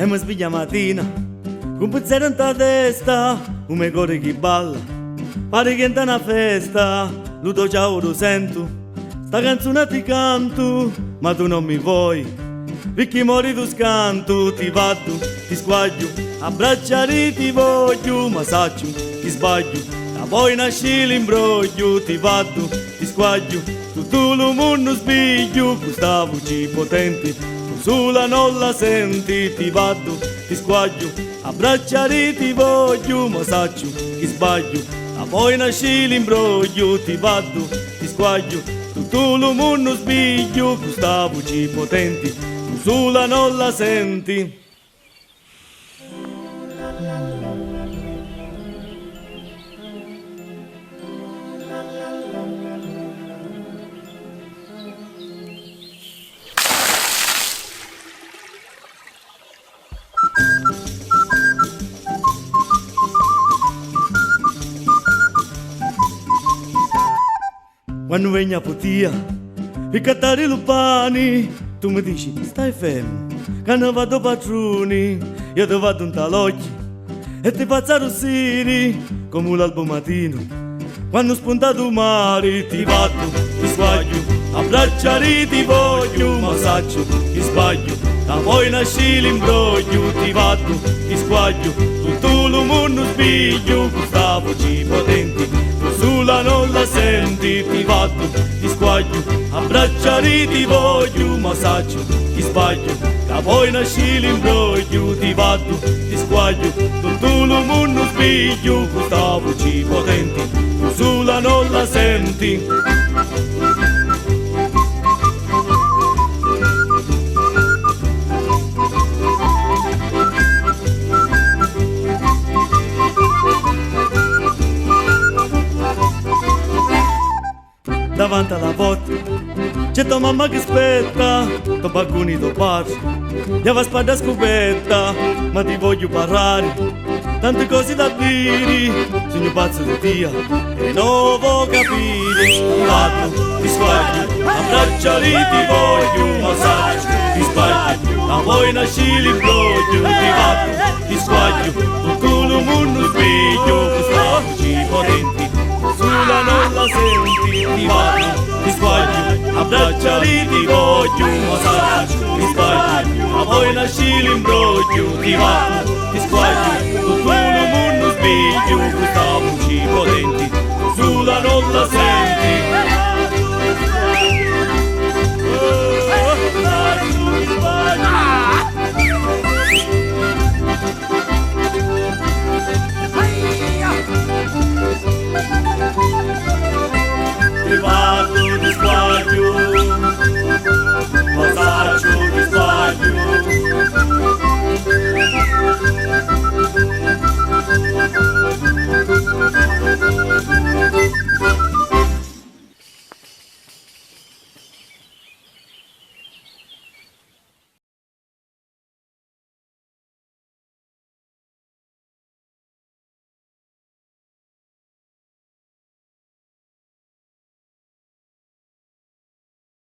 e mi sveglia mattina con pensiero in testa, un me cuore che balla, pare che è una festa, l'udo ciao lo sento, sta canzone ti canto, ma tu non mi vuoi, perché mori tu scanto, ti vado, ti squaglio, abbracciare ti voglio, ma saccio che sbaglio, da poi nasce l'imbroglio, ti vado, ti squaglio, tutto il mondo sbiglio, questa voce potente, tu sola non la senti, ti vado, ti squaglio, abbracciare ti voglio, ma saccio che sbaglio, da poi nasce l'imbroglio, ti vado, ti squaglio, tutto il mondo sbiglio, questa voce potente, tu sola non la senti. Quando vieni a potia per cattare i lupani, tu mi dici stai fermo, che ne vado padroni, io ti vado un talocchi e ti faccio rossiri come l'albo mattino. Quando spunta tu mare ti vado, ti sbaglio, abbracciare ti voglio, ma saccio che sbaglio, da poi nasce l'imbroglio, ti vado, ti sbaglio, tutto il mondo sbiglio, questa voce potente. Sulla non la senti, ti vado, ti squaglio, abbracciare ti voglio, ma saccio che sbaglio, da poi nasce l'imbroglio, ti vado, ti squaglio, tutto il mondo sbiglio, questa voce potente, tu sulla non la senti. Davanti alla porta c'è tua mamma che aspetta, tuo bacconi tuo padre, io va spada scoperta, ma ti voglio parlare, tante cose da dire, sogno pazzo di Dio e non voglio capire, ti vado, ti sbaglio, abbracciare ti voglio, ma saccio, ti sbaglio, da poi nasce l'imbroglio, ti vado, ti sbaglio, tutto il mondo sbiglio, questa voce potente. Sulla non la senti, ti vado, ti sbaglio, abbracciare ti voglio, ma saccio, ti sbaglio, ma poi nasce l'imbroglio, ti vado, ti sbaglio, tutto il mondo sbiglio, questa voce potente, sulla non la senti.